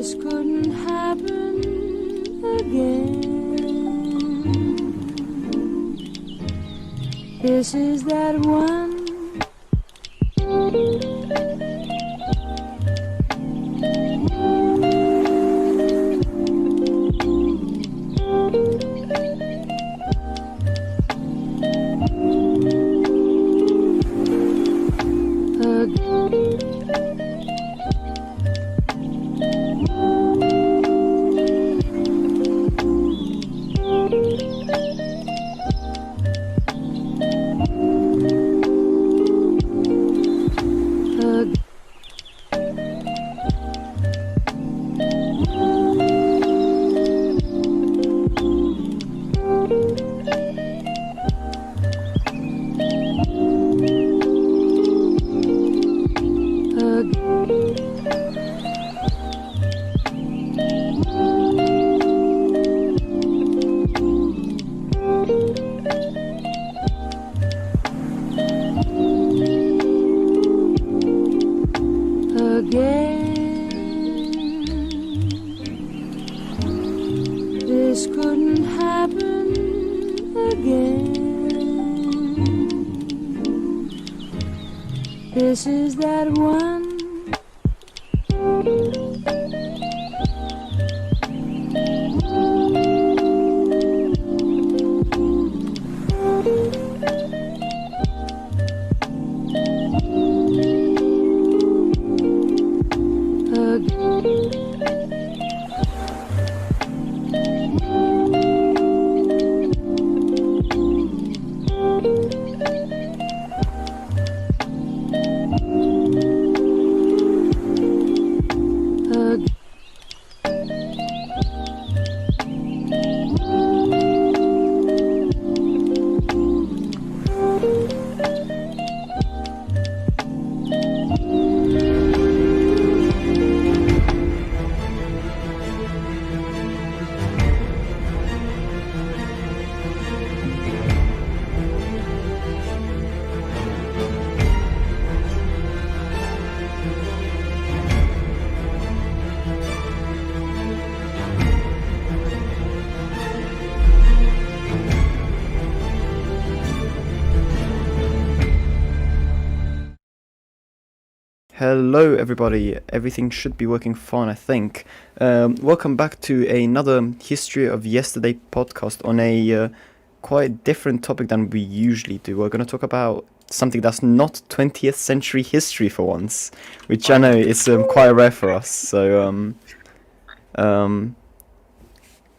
This couldn't happen again. This is that one. This couldn't happen again. This is that one. Hello everybody, everything should be working fine I think. Welcome back to another History of Yesterday podcast on a quite different topic than we usually do. We're going to talk about something that's not 20th century history for once, which I know is quite rare for us. So,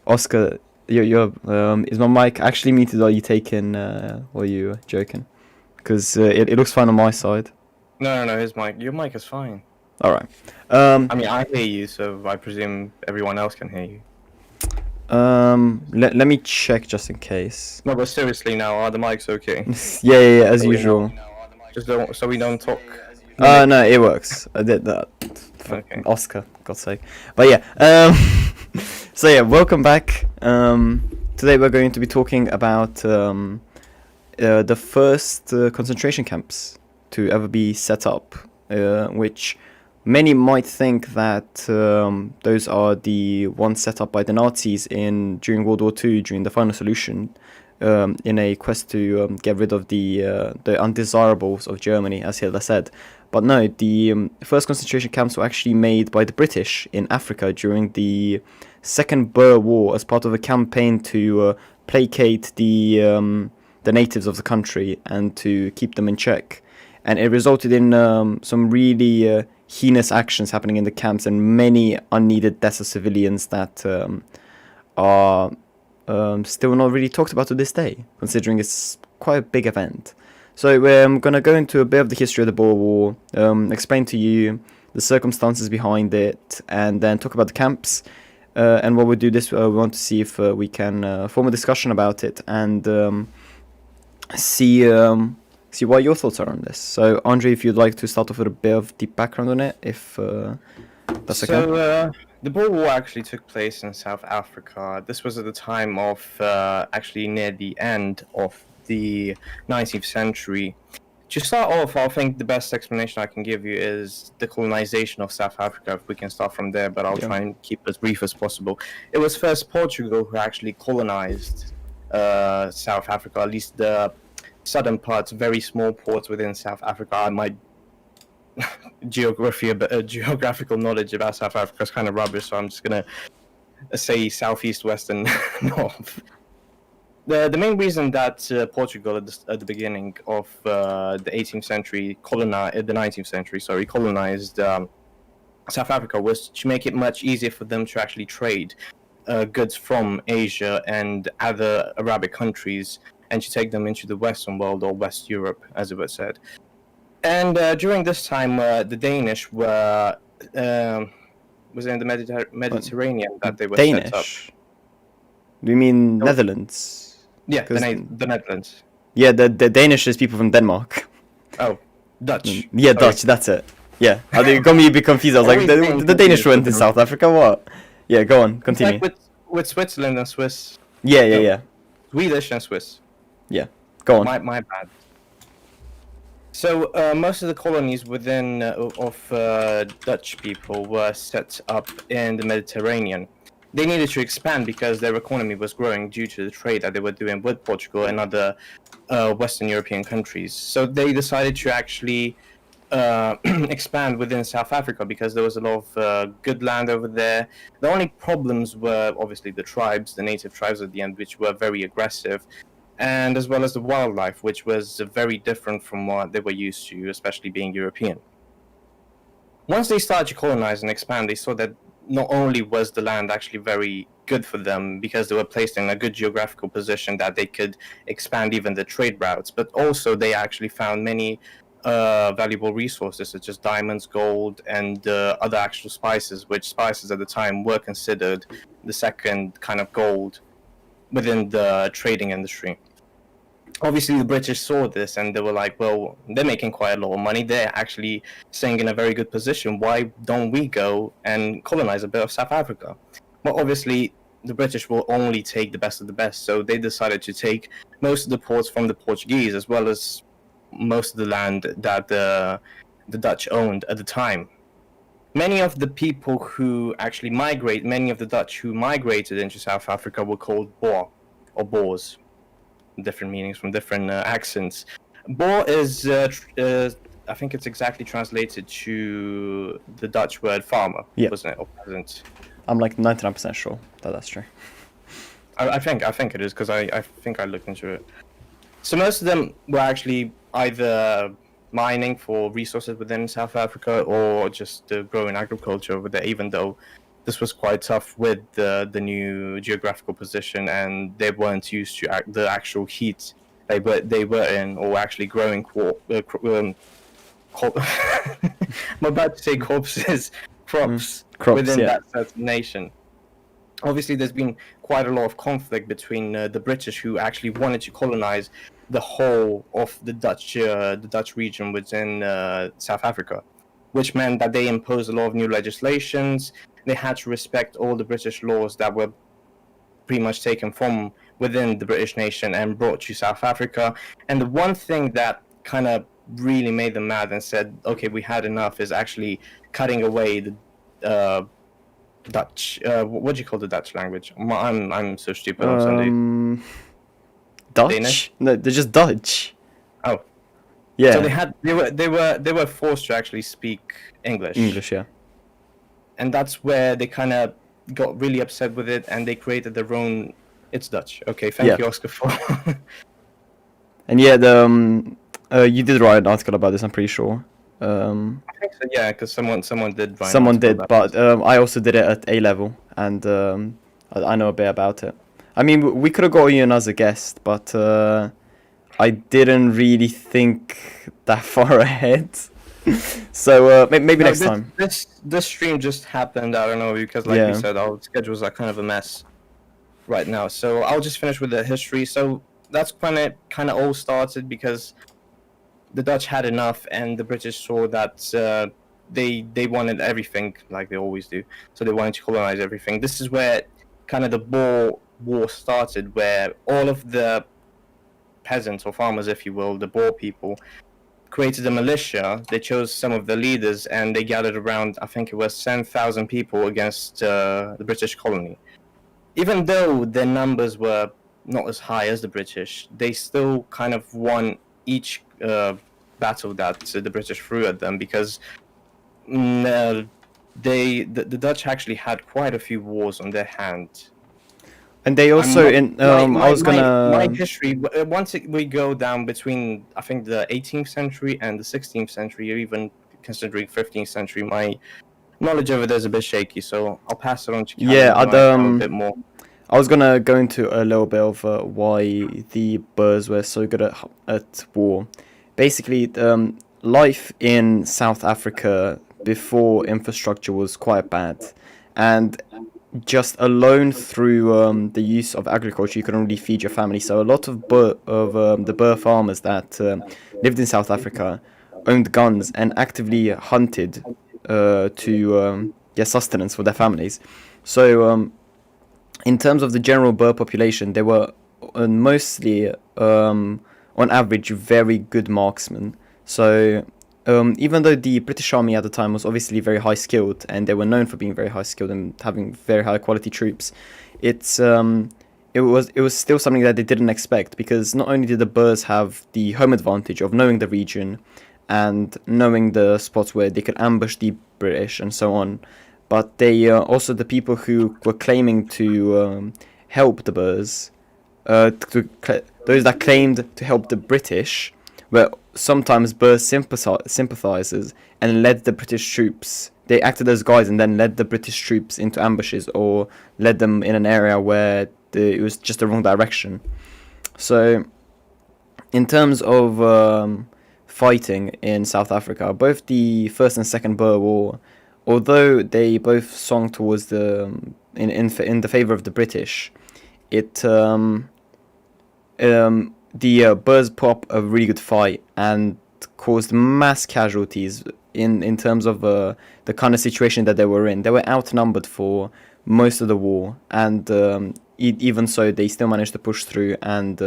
Oscar, is my mic actually muted or are you taking, or are you joking? Because it looks fine on my side. No, your mic is fine. Alright. I mean, I hear you, so I presume everyone else can hear you. Let me check just in case. No, but seriously now, are the mics okay? yeah, as usual. Just don't, so we don't talk. No, it works. I did that. Okay. Oscar, God's sake. But yeah, so yeah, welcome back. Today we're going to be talking about the first concentration camps to ever be set up, which many might think that those are the ones set up by the Nazis during World War II, during the final solution, in a quest to get rid of the undesirables of Germany, as Hitler said. But no, the first concentration camps were actually made by the British in Africa during the Second Boer War as part of a campaign to placate the natives of the country and to keep them in check. And it resulted in some really heinous actions happening in the camps and many unneeded deaths of civilians that are still not really talked about to this day, considering it's quite a big event. So we're going to go into a bit of the history of the Boer War, explain to you the circumstances behind it, and then talk about the camps. And while we do this, we want to see if we can form a discussion about it and see what your thoughts are on this. So, Andrei, if you'd like to start off with a bit of the background on it, if that's okay. So, the Boer War actually took place in South Africa. This was at the time of, actually near the end of the 19th century. To start off, I think the best explanation I can give you is the colonization of South Africa, if we can start from there, but I'll Yeah. try and keep it as brief as possible. It was first Portugal who actually colonized South Africa, at least the southern parts, very small ports within South Africa. My geographical knowledge about South Africa is kind of rubbish, so I'm just going to say southeast, west, and north. The main reason that Portugal at the beginning of the 18th century the 19th century, colonized South Africa was to make it much easier for them to actually trade goods from Asia and other Arabic countries and to take them into the Western world or West Europe, as it was said. And during this time, the Danish were was in the Mediterranean that they were set up. Danish? Do you mean Netherlands? Yeah, 'Cause- the Netherlands. Yeah, the Danish is people from Denmark. Oh, Dutch. Yeah, Sorry. Dutch, that's it. Yeah, I think it got me a bit confused. I was like, Always the getting Danish confused went in with South Africa, what? Yeah, go on, It's continue. like with Switzerland and Swiss. Yeah. Swedish and Swiss. Go on. My bad. So most of the colonies within of Dutch people were set up in the Mediterranean. They needed to expand because their economy was growing due to the trade that they were doing with Portugal and other Western European countries. So they decided to actually expand within South Africa because there was a lot of good land over there. The only problems were obviously the tribes, the native tribes at the end, which were very aggressive, and as well as the wildlife, which was very different from what they were used to, especially being European. Once they started to colonize and expand, they saw that not only was the land actually very good for them because they were placed in a good geographical position that they could expand even the trade routes, but also they actually found many valuable resources such as diamonds, gold, and other actual spices, which spices at the time were considered the second kind of gold within the trading industry. Obviously, the British saw this and they were like, well, they're making quite a lot of money. They're actually staying in a very good position. Why don't we go and colonize a bit of South Africa? Well, obviously, the British will only take the best of the best. So they decided to take most of the ports from the Portuguese, as well as most of the land that the Dutch owned at the time. Many of the people who actually many of the Dutch who migrated into South Africa were called Boer or Boers. Different meanings from different accents. Boer is, I think it's exactly translated to the Dutch word farmer, wasn't it, or peasant? I'm like 99% sure that that's true. I think it is because I think I looked into it. So most of them were actually either mining for resources within South Africa or just growing agriculture over there, even though this was quite tough with the new geographical position and they weren't used to the actual heat they were in, or actually growing I'm about to say corpses, crops within that certain nation. Obviously, there's been quite a lot of conflict between the British, who actually wanted to colonize the whole of the Dutch region within South Africa, which meant that they imposed a lot of new legislations. They had to respect all the British laws that were pretty much taken from within the British nation and brought to South Africa. And the one thing that kind of really made them mad and said, okay, we had enough, is actually cutting away the Dutch. What do you call the Dutch language? I'm so stupid on Sunday. Dutch? Danish? No, they're just Dutch. Oh. Yeah. So they were forced to actually speak English. English, yeah. And that's where they kind of got really upset with it, and they created their own. It's Dutch. Okay, thank you, Oscar, for. And yeah, you did write an article about this, I'm pretty sure. I think so, yeah, because someone did write. Someone did, but I also did it at A level, and I know a bit about it. I mean, we could have got you in as a guest, but I didn't really think that far ahead. So maybe next time. This stream just happened. I don't know, because like we said, our schedules are kind of a mess right now. So I'll just finish with the history. So that's when it kind of all started, because the Dutch had enough, and the British saw that they wanted everything, like they always do. So they wanted to colonize everything. This is where kind of the Boer War started, where all of the peasants or farmers, if you will, the Boer people, created a militia. They chose some of the leaders, and they gathered around, I think it was 10,000 people against the British colony. Even though their numbers were not as high as the British, they still kind of won each battle that the British threw at them, because the Dutch actually had quite a few wars on their hand. And they also I was gonna. My history. We go down between, I think, the 18th century and the 16th century, or even considering 15th century, my knowledge of it is a bit shaky. So I'll pass it on to Calin. Yeah, a bit more. I was gonna go into a little bit of why the Boers were so good at war. Basically, life in South Africa before infrastructure was quite bad, and just alone through the use of agriculture, you can only feed your family. So a lot of the Boer farmers that lived in South Africa owned guns and actively hunted to get sustenance for their families. So in terms of the general Boer population, they were mostly, on average, very good marksmen. So even though the British Army at the time was obviously very high skilled, and they were known for being very high skilled and having very high quality troops, it was still something that they didn't expect, because not only did the Boers have the home advantage of knowing the region and knowing the spots where they could ambush the British and so on, but they also, the people who were claiming to help the Boers, those that claimed to help the British, were sometimes Boer sympathizers and led the British troops. They acted as guides and then led the British troops into ambushes, or led them in an area where it was just the wrong direction. So, in terms of fighting in South Africa, both the First and Second Boer War, although they both swung towards in the favor of the British, the Boers put up a really good fight and caused mass casualties in terms of the kind of situation that they were in. They were outnumbered for most of the war, and even so, they still managed to push through and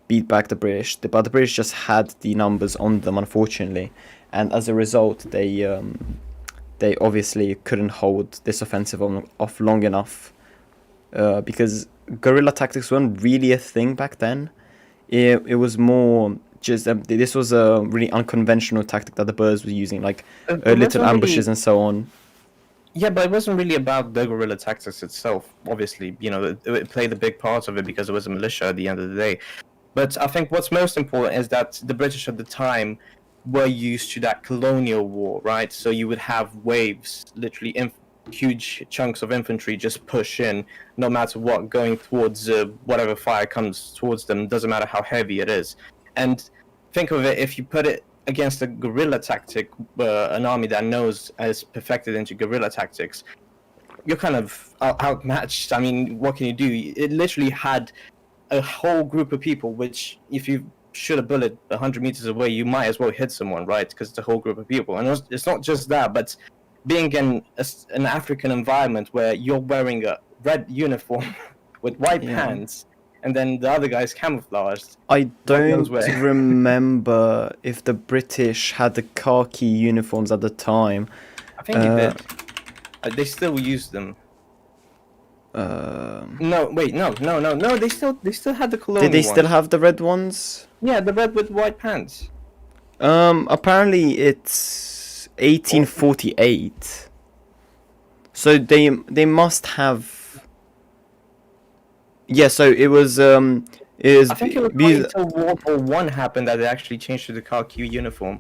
beat back the British. But the British just had the numbers on them, unfortunately, and as a result, they obviously couldn't hold this offensive off long enough, because guerrilla tactics weren't really a thing back then. It was more just this was a really unconventional tactic that the Boers were using, like little ambushes and so on. Yeah, but it wasn't really about the guerrilla tactics itself. Obviously, it played a big part of it because it was a militia at the end of the day. But I think what's most important is that the British at the time were used to that colonial war, right? So you would have waves, literally huge chunks of infantry just push in, no matter what, going towards whatever fire comes towards them, doesn't matter how heavy it is. And think of it, if you put it against a guerrilla tactic, an army that has perfected into guerrilla tactics, you're kind of outmatched. I mean, what can you do? It literally had a whole group of people, which if you shoot a bullet 100 meters away, you might as well hit someone, right? Because it's a whole group of people. And it's not just that, but being in an African environment where you're wearing a red uniform with white pants, and then the other guy's camouflaged. I don't remember if the British had the khaki uniforms at the time. I think they did. They still used them. No. They still had the colonial. Did they still have the red ones? Yeah, the red with white pants. Apparently it's 1848. So they must have. Yeah, so it was I think it was until World War One happened that they actually changed to the khaki uniform.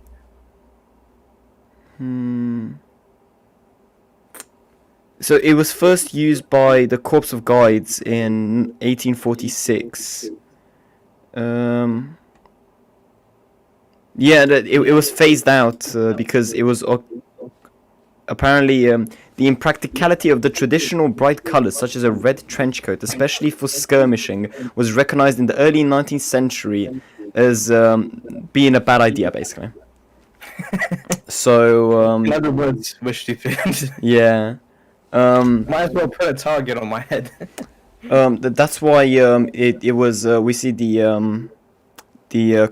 So it was first used by the Corps of Guides in 1846. Yeah, it was phased out because it was apparently the impracticality of the traditional bright colors, such as a red trench coat, especially for skirmishing, was recognized in the early 19th century as being a bad idea, basically. So in other words, we're stupid. Yeah. Might as well put a target on my head. That's why it was we see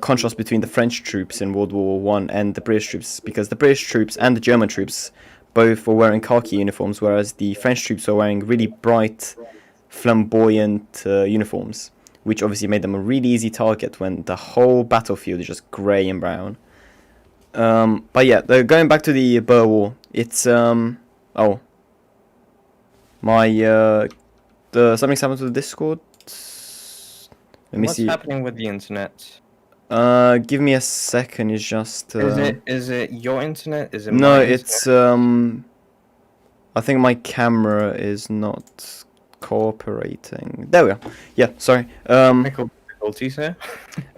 contrast between the French troops in World War One and the British troops, because the British troops and the German troops both were wearing khaki uniforms, whereas the French troops were wearing really bright, flamboyant uniforms, which obviously made them a really easy target when the whole battlefield is just grey and brown. But yeah, going back to the Boer War, it's oh, my something's happened to the Discord. Let me see. What's happening with the internet? Give me a second. It's just. Is it your internet? Is it No, my it's I think my camera is not cooperating. There we are. Yeah, sorry. Technical difficulties here.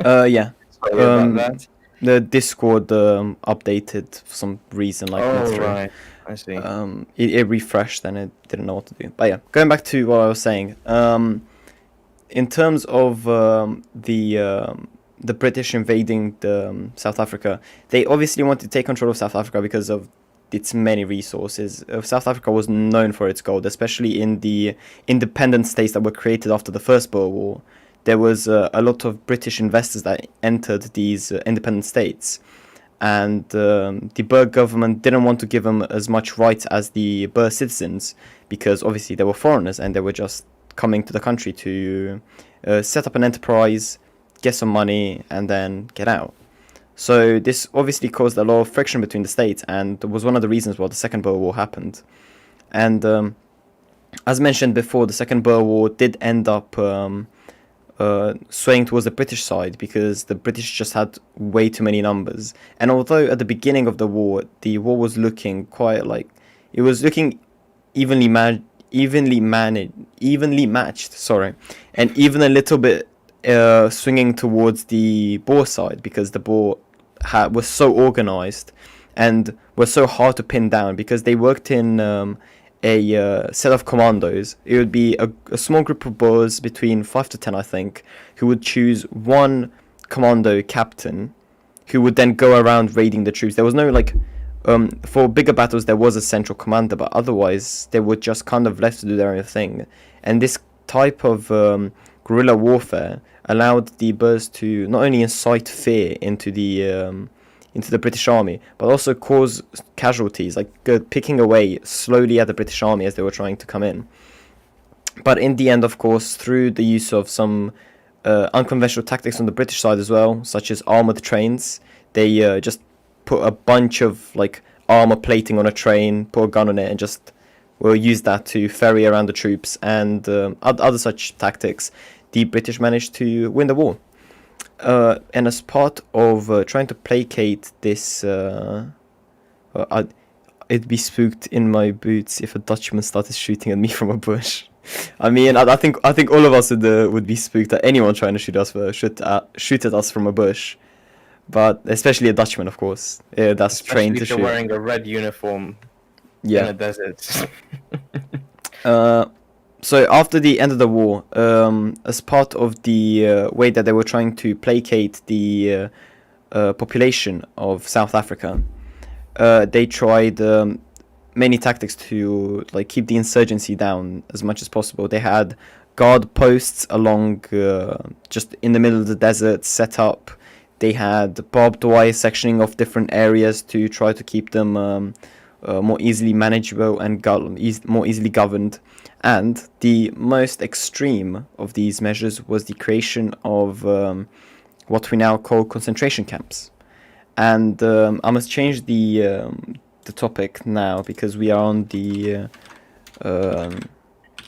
Yeah. Sorry about that. The Discord updated for some reason, like Oh midstream. right, I see. It refreshed and it didn't know what to do. But yeah, going back to what I was saying. In terms of the British invading South Africa, they obviously wanted to take control of South Africa because of its many resources. South Africa was known for its gold, especially in the independent states that were created after the First Boer War. There was a lot of British investors that entered these independent states, and the Boer government didn't want to give them as much rights as the Boer citizens, because obviously they were foreigners and they were just coming to the country to set up an enterprise, get some money, and then get out. So this obviously caused a lot of friction between the states, and was one of the reasons why the Second Boer War happened. And as mentioned before, the Second Boer War did end up swaying towards the British side, because the British just had way too many numbers. And although at the beginning of the war was looking quite like, it was looking evenly matched, sorry, and even a little bit swinging towards the Boer side, because the Boer was so organized and were so hard to pin down, because they worked in a set of commandos. It would be a small group of Boers, between 5 to 10 I think, who would choose one commando captain who would then go around raiding the troops. There was no like for bigger battles there was a central commander, but otherwise they were just kind of left to do their own thing. And this type of guerrilla warfare allowed the Boers to not only incite fear into the British army, but also cause casualties, like picking away slowly at the British army as they were trying to come in. But in the end, of course, through the use of some unconventional tactics on the British side as well, such as armoured trains, they just put a bunch of like armour plating on a train, put a gun on it, and just use that to ferry around the troops, and other such tactics. The British managed to win the war. And as part of trying to placate this, it'd be spooked in my boots if a Dutchman started shooting at me from a bush. I mean, I think all of us would be spooked at anyone trying to shoot at us from a bush, but especially a Dutchman, of course. That's Especially trained to if you're shoot. wearing a red uniform in Yeah. a desert. So after the end of the war, as part of the way that they were trying to placate the population of South Africa, they tried many tactics to like keep the insurgency down as much as possible. They had guard posts along just in the middle of the desert set up. They had barbed wire sectioning of different areas to try to keep them more easily manageable and more easily governed. And the most extreme of these measures was the creation of what we now call concentration camps. And I must change the topic now, because we are on the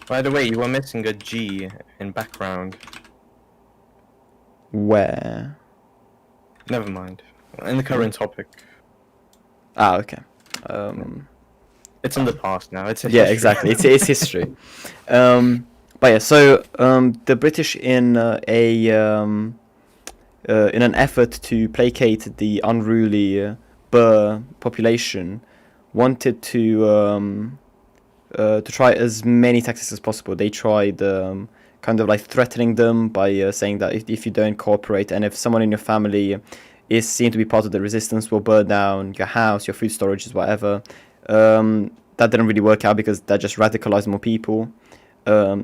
By the way, you were missing a G in background. where Never mind. In the current topic. okay. It's in the past now. It's a Yeah, history. exactly. It's history. But yeah, so the British in an effort to placate the unruly Boer population, wanted to try as many tactics as possible. They tried kind of like threatening them by saying that if you don't cooperate, and if someone in your family is seen to be part of the resistance, we'll burn down your house, your food storages, whatever. That didn't really work out, because that just radicalized more people.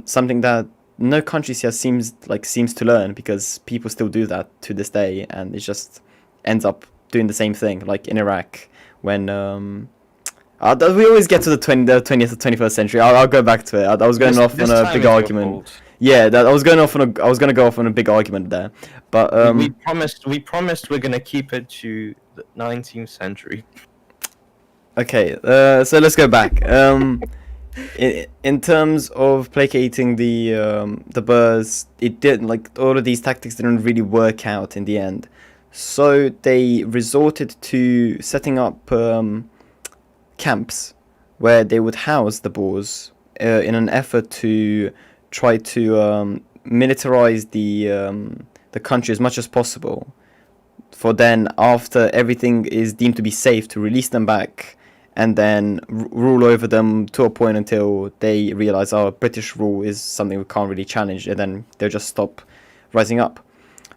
Something that no country seems to learn, because people still do that to this day, and it just ends up doing the same thing, like in Iraq when we always get to the 20th or 21st century. I'll go back to it. I was going off on a big argument. Yeah, I was going to go off on a big argument there, but we promised we're gonna keep it to the 19th century. Okay, so let's go back. In terms of placating the Boers, it didn't, like, all of these tactics didn't really work out in the end. So they resorted to setting up camps where they would house the Boers in an effort to try to militarize the country as much as possible. For then, after everything is deemed to be safe, to release them back and then rule over them to a point until they realize, oh, British rule is something we can't really challenge, and then they'll just stop rising up.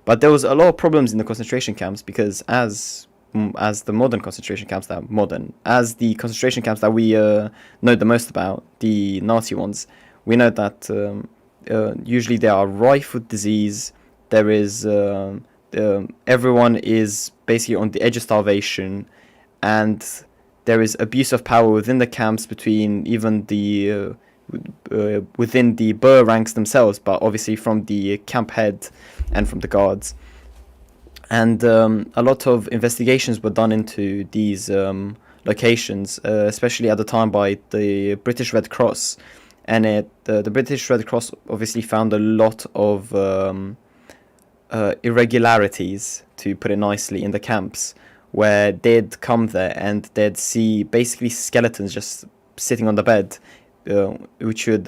But there was a lot of problems in the concentration camps, because as the modern concentration camps that are modern, as the concentration camps that we know the most about, the Nazi ones, we know that usually they are rife with disease. There is everyone is basically on the edge of starvation, and there is abuse of power within the camps between even the within the Boer ranks themselves, but obviously from the camp head and from the guards. And a lot of investigations were done into these locations, especially at the time by the British Red Cross. And the British Red Cross obviously found a lot of irregularities, to put it nicely, in the camps, where they'd come there and they'd see basically skeletons just sitting on the bed, which would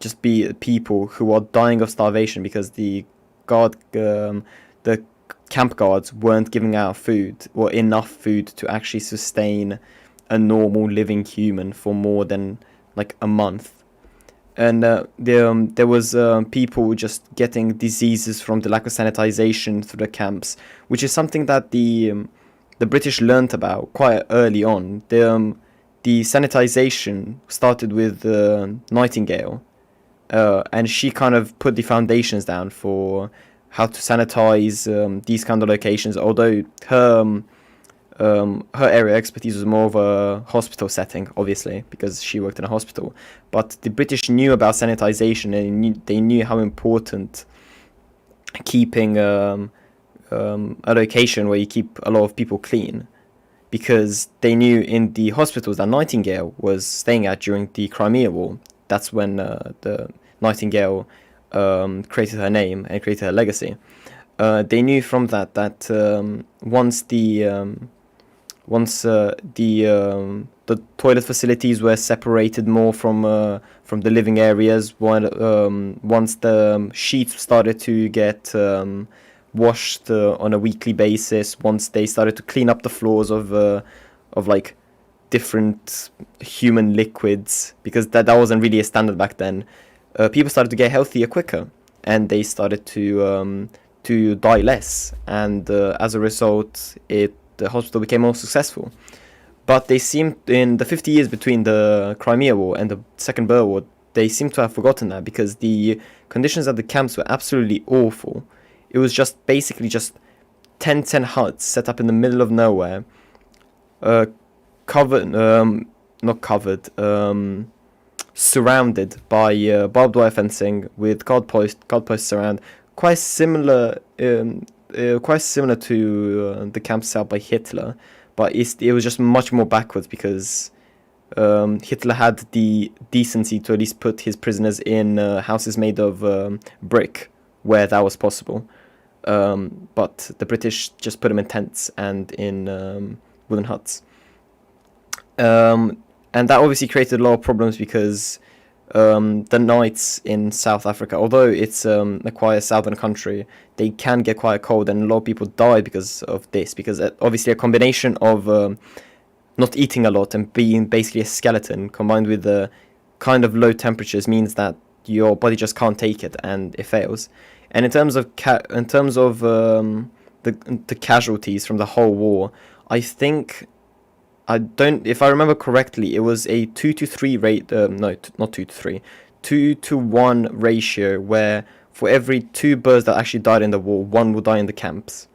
just be people who are dying of starvation because the camp guards weren't giving out food, or enough food to actually sustain a normal living human for more than like a month. And there was people just getting diseases from the lack of sanitization through the camps, which is something that the British learnt about quite early on. The sanitization started with Nightingale, and she kind of put the foundations down for how to sanitize these kind of locations. Although her area of expertise was more of a hospital setting, obviously, because she worked in a hospital. But the British knew about sanitization, and they knew how important keeping a location where you keep a lot of people clean, because they knew in the hospitals that Nightingale was staying at during the Crimea War. That's when the Nightingale created her name and created her legacy. They knew from that once the toilet facilities were separated more from the living areas, once the sheets started to get washed on a weekly basis, once they started to clean up the floors of like different human liquids, because that wasn't really a standard back then, people started to get healthier quicker, and they started to die less, and as a result, the hospital became more successful. But they seemed, in the 50 years between the Crimea War and the Second Boer War, they seem to have forgotten that, because the conditions at the camps were absolutely awful. It was just basically just tents and huts set up in the middle of nowhere, surrounded by barbed wire fencing with guard posts around, quite similar to the camps set up by Hitler, but it was just much more backwards, because Hitler had the decency to at least put his prisoners in houses made of brick where that was possible. But the British just put them in tents and in wooden huts. And that obviously created a lot of problems, because the nights in South Africa, although it's a quite southern country, they can get quite cold, and a lot of people die because of this, because obviously a combination of not eating a lot and being basically a skeleton, combined with the kind of low temperatures, means that your body just can't take it and it fails. And in terms of the casualties from the whole war, if I remember correctly, it was a 2 to 3 rate. No, not 2 to 3, 2-to-1 ratio where for every 2 birds that actually died in the war, 1 would die in the camps.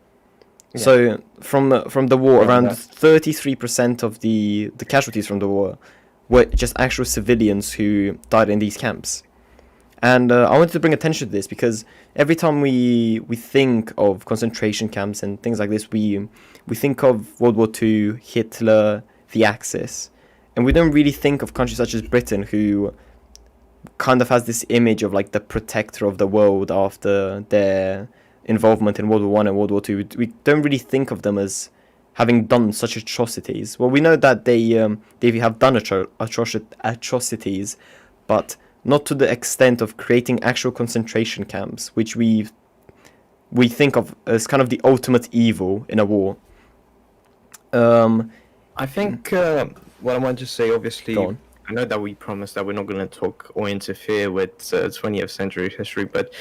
Yeah. So from the war, Right, around yeah. 33% of the casualties from the war were just actual civilians who died in these camps. And I wanted to bring attention to this because every time we think of concentration camps and things like this, we think of World War II, Hitler, the Axis, and we don't really think of countries such as Britain, who kind of has this image of like the protector of the world after their involvement in World War I and World War II. We don't really think of them as having done such atrocities. Well, we know that they have done atrocities, but not to the extent of creating actual concentration camps, which we think of as kind of the ultimate evil in a war. I think what I want to say, obviously, Go on. I know that we promised that we're not going to talk or interfere with 20th century history, but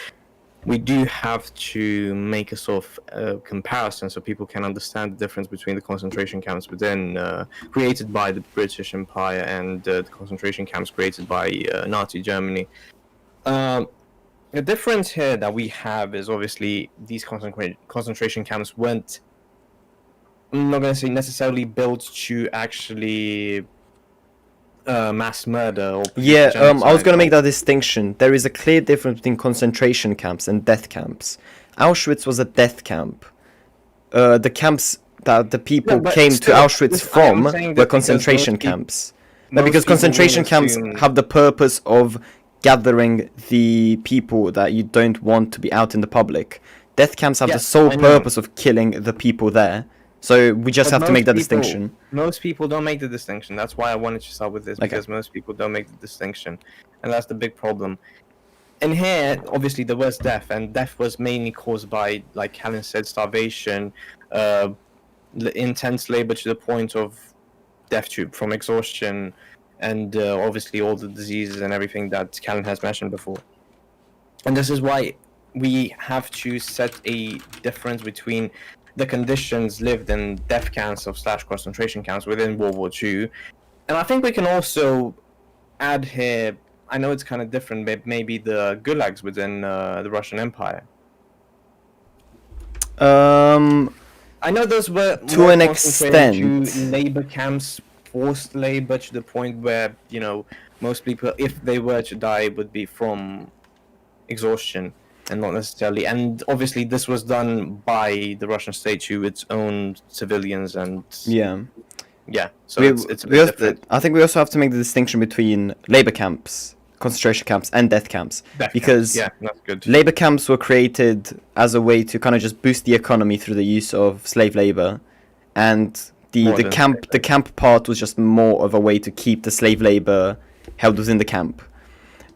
we do have to make a sort of comparison so people can understand the difference between the concentration camps created by the British Empire and the concentration camps created by Nazi Germany. The difference here that we have is obviously these concentration camps weren't, I'm not going to say necessarily built to actually mass murder or Yeah, I was genocide going to or- make that distinction. There is a clear difference between concentration camps and death camps. Auschwitz was a death camp. The camps that the people No, but came still, to Auschwitz this- from I'm saying were that because concentration most peop- camps. No, most because people concentration will camps assume- have the purpose of gathering the people that you don't want to be out in the public. Death camps have the Yes, sole I know. purpose of killing the people there. So we just But have to make that most people- distinction. Most people don't make the distinction. That's why I wanted to start with this, Okay. because most people don't make the distinction, and that's the big problem. And here, obviously, there was death, and death was mainly caused by, like Calin said, starvation, intense labor to the point of death from exhaustion, and obviously all the diseases and everything that Calin has mentioned before. And this is why we have to set a difference between the conditions lived in death camps of / concentration camps within World War II. And I think we can also add here, I know it's kind of different, but maybe the gulags within the Russian Empire. I know those were To more an concentrated to extent. labor camps, forced labor to the point where, you know, most people, if they were to die, would be from exhaustion and not necessarily. And obviously, this was done by the Russian state to its own civilians, and Yeah. yeah, so We- it's a we bit also- different. I think we also have to make the distinction between labor camps, concentration camps, and death camps. Death because camps, yeah, that's good. Labor camps were created as a way to kind of just boost the economy through the use of slave labor, and the More than camp part was just more of a way to keep the slave labor held within the camp.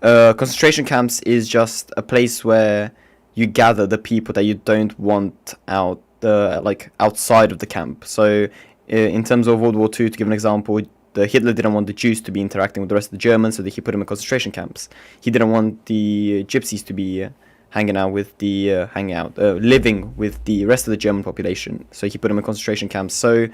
Concentration camps is just a place where you gather the people that you don't want out, like outside of the camp. So, in terms of World War II, to give an example, Hitler didn't want the Jews to be interacting with the rest of the Germans, so he put them in concentration camps. He didn't want the Gypsies to be living with the rest of the German population, so he put them in concentration camps. So,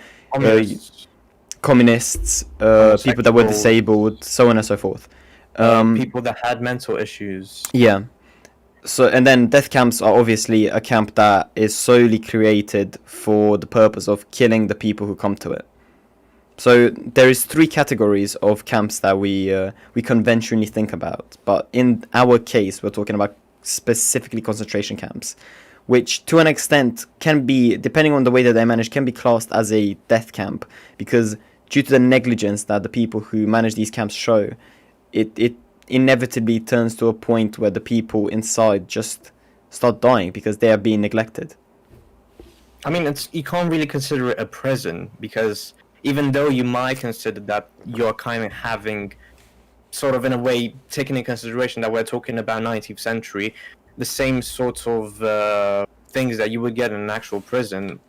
communists, people that were Homosexual. disabled, so on and so forth. People that had mental issues. Yeah. So, and then death camps are obviously a camp that is solely created for the purpose of killing the people who come to it. So there is 3 categories of camps that we conventionally think about, but in our case, we're talking about specifically concentration camps, which to an extent can be, depending on the way that they're managed, can be classed as a death camp, because due to the negligence that the people who manage these camps show, it inevitably turns to a point where the people inside just start dying because they are being neglected. I mean, you can't really consider it a prison, because even though you might consider that you're kind of having, sort of in a way, taking in consideration that we're talking about 19th century, the same sort of things that you would get in an actual prison,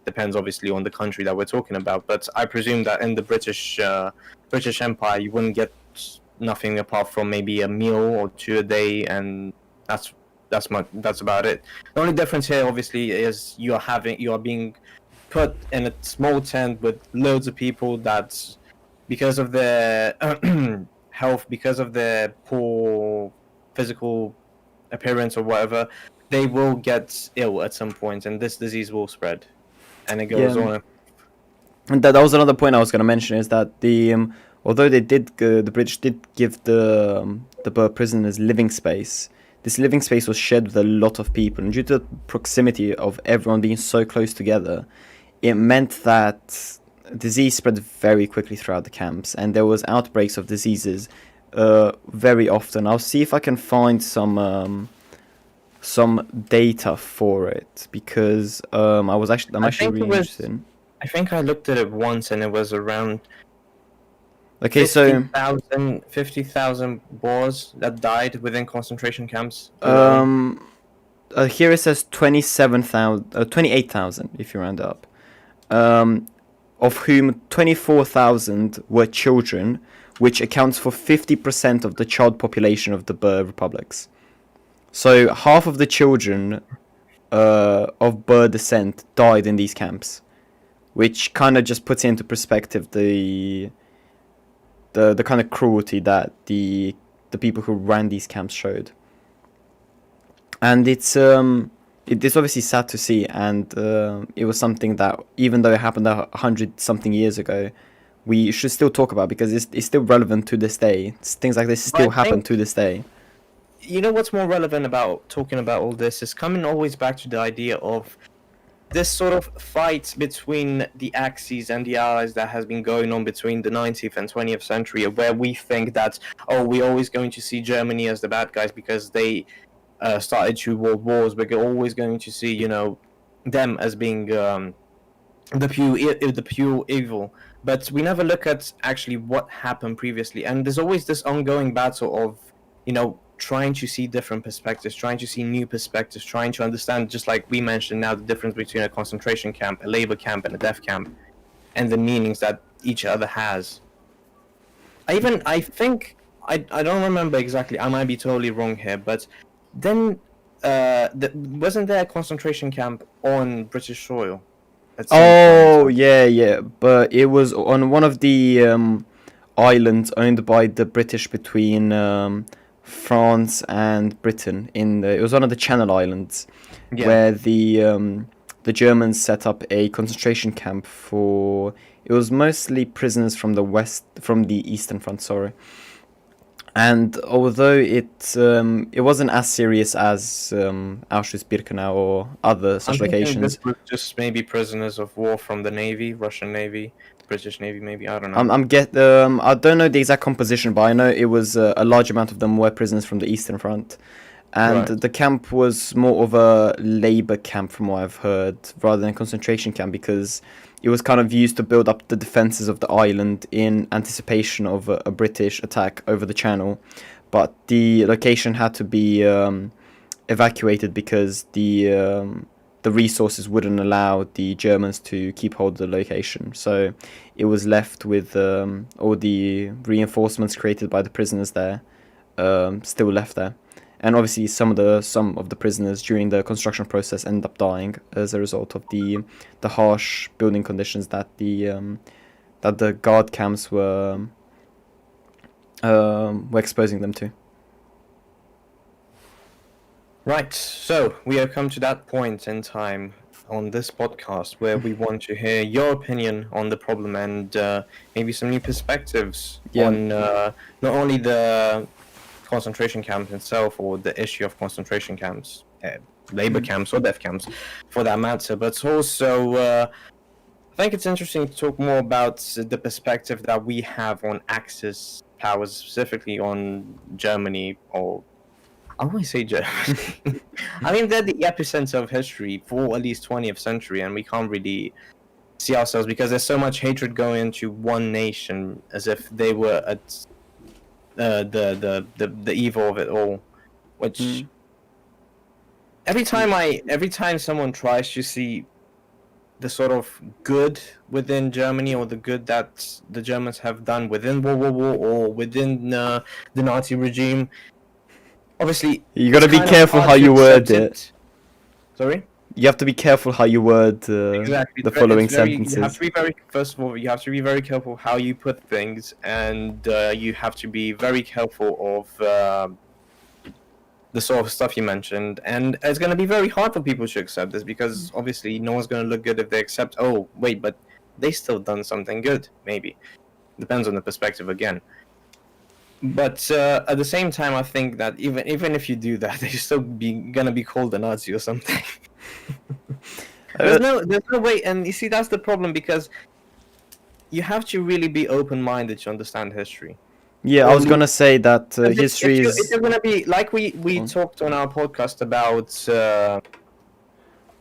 depends obviously on the country that we're talking about. But I presume that in the British Empire, you wouldn't get nothing apart from maybe a meal or 2 a day, and that's about it. The only difference here, obviously, is you are being put in a small tent with loads of people. That's because of the health, because of their poor physical appearance or whatever, they will get ill at some point, and this disease will spread, and it goes Yeah. on. And that was another point I was going to mention, is that although the British did give the Burr prisoners living space, this living space was shared with a lot of people, and due to the proximity of everyone being so close together, it meant that disease spread very quickly throughout the camps, and there was outbreaks of diseases very often. I'll see if I can find some data for it, because I'm actually really interested. I think I looked at it once, and it was around Okay, so 50,000 Boers that died within concentration camps. here it says 28,000 if you round up, of whom 24,000 were children, which accounts for 50% of the child population of the Boer republics. So half of the children of Boer descent died in these camps, which kind of just puts into perspective the kind of cruelty that the people who ran these camps showed. And it's obviously sad to see, and it was something that, even though it happened 100-something years ago, we should still talk about, because it's still relevant to this day. Things like this still happen to this day. You know what's more relevant about talking about all this is coming always back to the idea of this sort of fight between the Axis and the Allies that has been going on between the 19th and 20th century, where we think that, we're always going to see Germany as the bad guys because they started 2 world wars. We're always going to see, them as being the pure evil. But we never look at actually what happened previously. And there's always this ongoing battle of, trying to see different perspectives, trying to see new perspectives, trying to understand, just like we mentioned now, the difference between a concentration camp, a labor camp, and a death camp, and the meanings that each other has. I think, I don't remember exactly, I might be totally wrong here, but then, wasn't there a concentration camp on British soil? Oh, yeah, but it was on one of the islands owned by the British between France and Britain. It was one of the Channel Islands, where the Germans set up a concentration camp for. It was mostly prisoners from the Eastern Front. Sorry. And although it wasn't as serious as Auschwitz-Birkenau or other such locations. This was just maybe prisoners of war from the Navy, Russian Navy, British Navy, maybe, I don't know. I don't know the exact composition, but I know it was a large amount of them were prisoners from the Eastern Front, and the camp was more of a labor camp, from what I've heard, rather than a concentration camp, because it was kind of used to build up the defenses of the island in anticipation of a British attack over the Channel, but the location had to be evacuated because the resources wouldn't allow the Germans to keep hold of the location. So it was left with all the reinforcements created by the prisoners there, still left there. And obviously some of the prisoners during the construction process ended up dying as a result of the harsh building conditions that the guard camps were exposing them to. Right, so we have come to that point in time on this podcast where we want to hear your opinion on the problem and maybe some new perspectives on not only the concentration camps itself or the issue of concentration camps, labor camps or death camps for that matter, but also I think it's interesting to talk more about the perspective that we have on Axis powers, specifically on Germany, or I always say Germany. I mean, they're the epicenter of history for at least 20th century, and we can't really see ourselves, because there's so much hatred going into one nation, as if they were at the evil of it all. Which every time someone tries to see the sort of good within Germany, or the good that the Germans have done within World War War or within the Nazi regime, obviously, you got to be careful how you word it. Sorry? you have to be careful how you word Exactly. the It's following it's very, you have sentences. to be very, first of all, you have to be very careful how you put things, and you have to be very careful of the sort of stuff you mentioned. And it's going to be very hard for people to accept this because obviously no one's going to look good if they accept, oh, wait, but they still done something good, maybe. Depends on the perspective again. But at the same time, I think that even if you do that, you're still gonna be called a Nazi or something. There's no way, and you see that's the problem because you have to really be open-minded to understand history. Yeah, I was gonna say that Because history if is. you're gonna be like we on. talked on our podcast about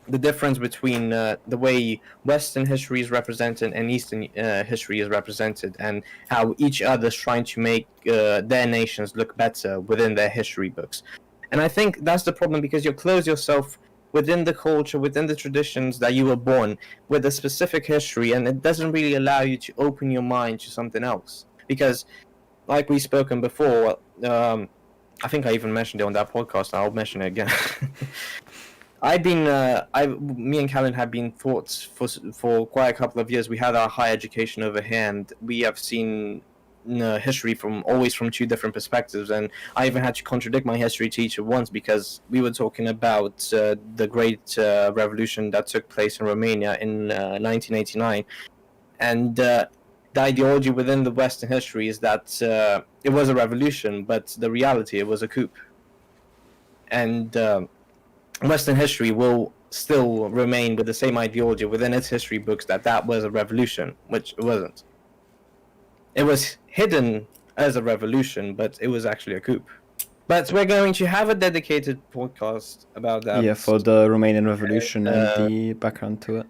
the difference between the way Western history is represented and Eastern history is represented, and how each other's trying to make their nations look better within their history books. And I think that's the problem because you close yourself within the culture, within the traditions that you were born with a specific history, and it doesn't really allow you to open your mind to something else. Because, like we've spoken before, I think I even mentioned it on that podcast, and I'll mention it again. Me and Calin have been taught for quite a couple of years. We had our higher education over here, and we have seen history from always from two different perspectives. And I even had to contradict my history teacher once because we were talking about the great revolution that took place in Romania in 1989, and the ideology within the Western history is that it was a revolution, but the reality it was a coup, and Western history will still remain with the same ideology within its history books that was a revolution, which it wasn't. It was hidden as a revolution, but it was actually a coup. But we're going to have a dedicated podcast about that. Yeah, for the Romanian Revolution and the background to it.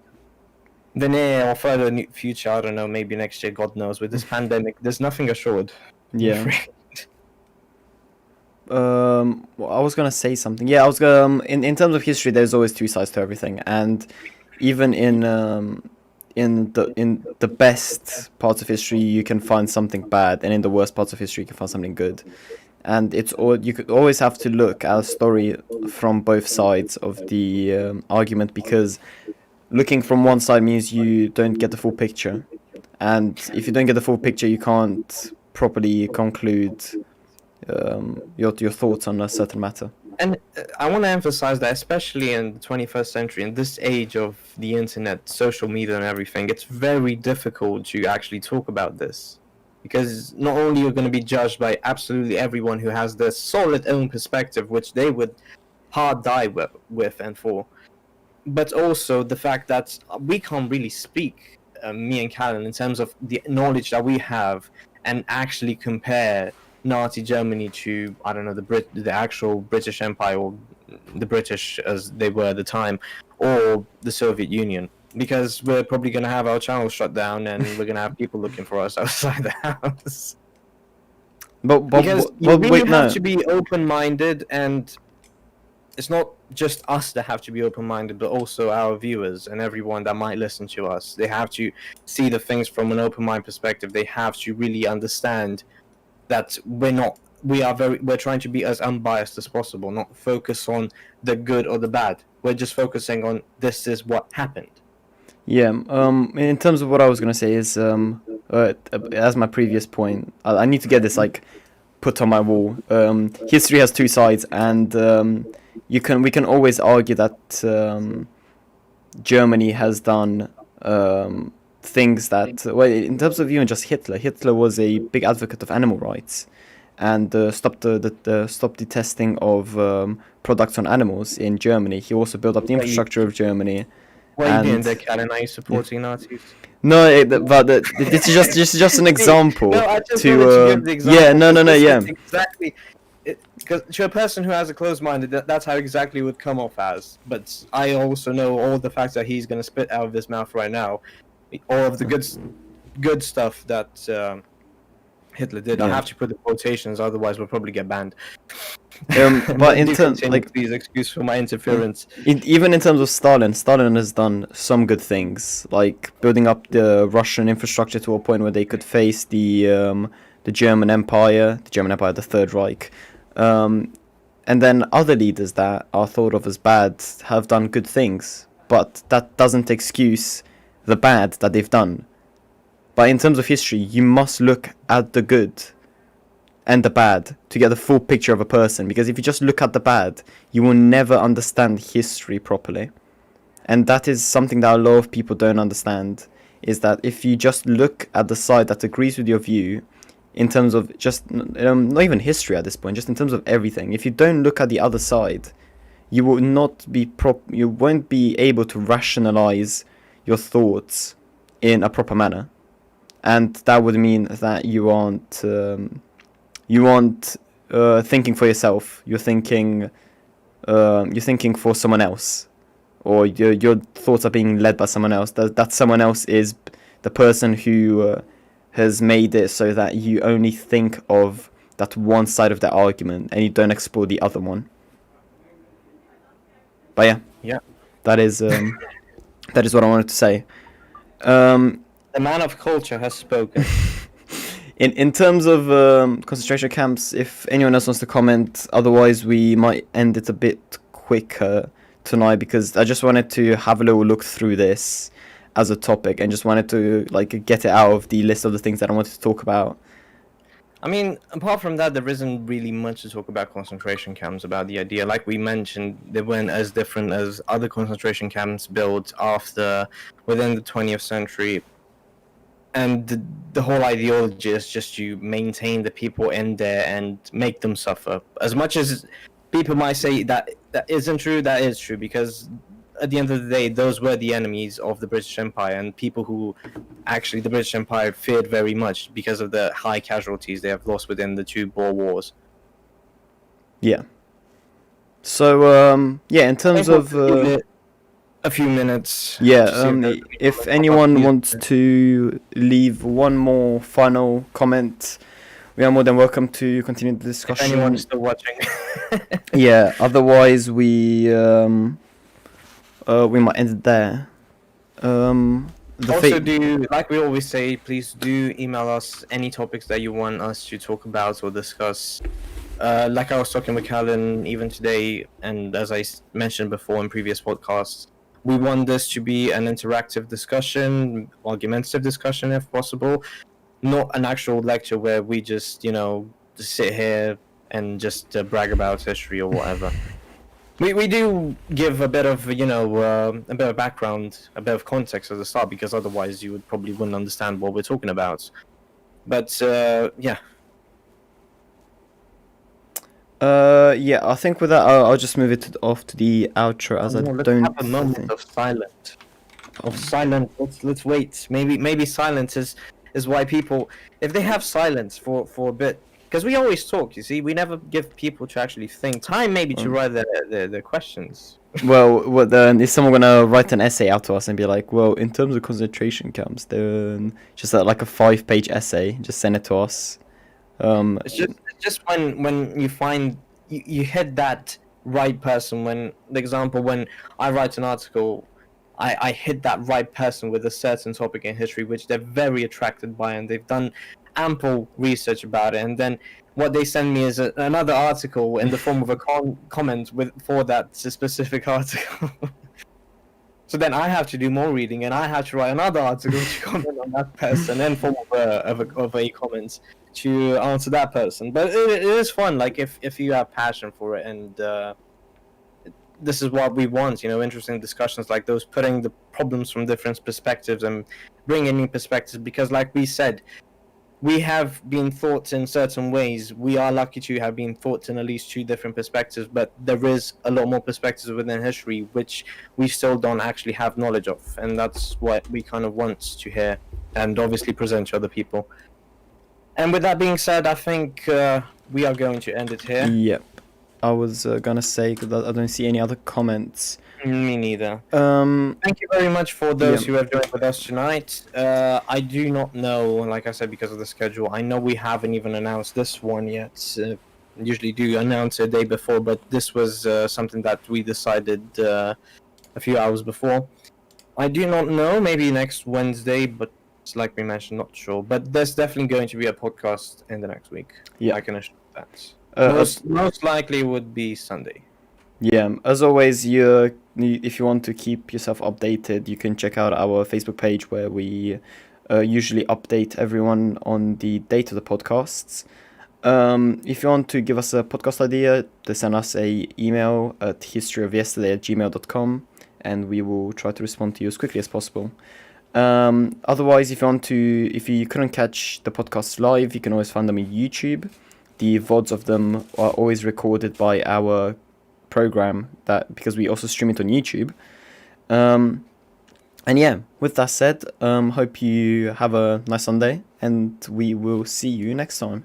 The near or further future, I don't know, maybe next year, God knows. With this pandemic, there's nothing assured. Yeah. Well, I was gonna say something. Yeah, I was gonna. In terms of history, there's always two sides to everything, and even in the best parts of history, you can find something bad, and in the worst parts of history, you can find something good. And it's all you could always have to look at a story from both sides of the argument, because looking from one side means you don't get the full picture, and if you don't get the full picture, you can't properly conclude your thoughts on a certain matter. And I want to emphasize that, especially in the 21st century, in this age of the internet, social media, and everything, it's very difficult to actually talk about this. Because not only you're going to be judged by absolutely everyone who has their solid own perspective, which they would hard die with and for, but also the fact that we can't really speak, me and Callan, in terms of the knowledge that we have, and actually compare Nazi Germany to, I don't know, the actual British Empire, or the British as they were at the time, or the Soviet Union, because we're probably going to have our channel shut down and we're going to have people looking for us outside the house. Because you really have to be open-minded, and it's not just us that have to be open-minded, but also our viewers and everyone that might listen to us. They have to see the things from an open-mind perspective. They have to really understand that we're trying to be as unbiased as possible, not focus on the good or the bad. We're just focusing on this is what happened. Yeah, in terms of what I was gonna say is, as my previous point, I need to get this like put on my wall. History has two sides, and we can always argue that Germany has done things that, well, in terms of even just Hitler was a big advocate of animal rights, and stopped the testing of products on animals in Germany. He also built up the infrastructure of Germany. What are you doing there, Calin? Are you supporting Nazis? No, but this is just an example. No, I just wanted to give the example. Yeah, no, yeah. Exactly. Because to a person who has a closed-minded, that's how exactly it would come off as. But I also know all the facts that he's going to spit out of his mouth right now, all of the good stuff that Hitler did. I have to put the quotations, otherwise we'll probably get banned. But in terms, like, please excuse for my interference. Even in terms of Stalin has done some good things, like building up the Russian infrastructure to a point where they could face the German Empire, the Third Reich. And then other leaders that are thought of as bad have done good things, but that doesn't excuse the bad that they've done. But in terms of history, you must look at the good and the bad to get the full picture of a person, because if you just look at the bad, you will never understand history properly. And that is something that a lot of people don't understand, is that if you just look at the side that agrees with your view, in terms of just not even history at this point, just in terms of everything, if you don't look at the other side, you will not be you won't be able to rationalize your thoughts in a proper manner, and that would mean that you aren't thinking for yourself. You're thinking for someone else, or your thoughts are being led by someone else. That someone else is the person who has made it so that you only think of that one side of the argument and you don't explore the other one. But Yeah. that is what I wanted to say. The man of culture has spoken. In terms of concentration camps, if anyone else wants to comment, otherwise we might end it a bit quicker tonight, because I just wanted to have a little look through this as a topic and just wanted to get it out of the list of the things that I wanted to talk about. I mean, apart from that, there isn't really much to talk about concentration camps, about the idea. Like we mentioned, they weren't as different as other concentration camps built within the 20th century. And the whole ideology is just to maintain the people in there and make them suffer. As much as people might say that isn't true, that is true, because at the end of the day, those were the enemies of the British Empire, and people who actually the British Empire feared very much because of the high casualties they have lost within the two Boer Wars. Yeah. So, in terms of... a few minutes. Yeah, if anyone wants to leave one more final comment, we are more than welcome to continue the discussion. If anyone's still watching. Yeah, otherwise we might end it there. Like we always say, please do email us any topics that you want us to talk about or discuss. Like I was talking with Calin even today, and as I mentioned before in previous podcasts, we want this to be an interactive discussion, argumentative discussion if possible, not an actual lecture where we just sit here and just brag about history or whatever. We do give a bit of a bit of background, a bit of context at the start, because otherwise you wouldn't understand what we're talking about. But yeah. I think with that I'll just move it off to the outro, as let's have a moment of silence. Let's wait. Maybe silence is why people, if they have silence for a bit, because we always talk, you see, we never give people to actually think. Time maybe to write their questions. Well, then is someone gonna write an essay out to us and be like, well, in terms of concentration camps, then just like a 5-page essay, just send it to us. It's just when you find you hit that right person. When, for example, when I write an article, I hit that right person with a certain topic in history which they're very attracted by, and they've done ample research about it, and then what they send me is another article in the form of a comment for that specific article. So then I have to do more reading, and I have to write another article to comment on that person in form of a comment to answer that person. But it is fun, like if you have passion for it, and this is what we want, interesting discussions like those, putting the problems from different perspectives and bringing new perspectives, because like we said, we have been thought in certain ways. We are lucky to have been thought in at least 2 different perspectives, but there is a lot more perspectives within history which we still don't actually have knowledge of, and that's what we kind of want to hear and obviously present to other people. And with that being said, I think we are going to end it here. Yep. I was gonna say, because I don't see any other comments. Me neither. Thank you very much for those who have joined with us tonight. I do not know, like I said, because of the schedule. I know we haven't even announced this one yet. Usually do announce a day before, but this was something that we decided a few hours before. I do not know, maybe next Wednesday, but like we mentioned, not sure. But there's definitely going to be a podcast in the next week. Yeah. I can assure that. Most likely would be Sunday. Yeah, as always, if you want to keep yourself updated, you can check out our Facebook page where we usually update everyone on the date of the podcasts. If you want to give us a podcast idea, just send us a email at historyofyesterday@gmail.com, and we will try to respond to you as quickly as possible. Otherwise, if you couldn't catch the podcasts live, you can always find them on YouTube. The VODs of them are always recorded by our program, because we also stream it on YouTube. And yeah, with that said, hope you have a nice Sunday, and we will see you next time.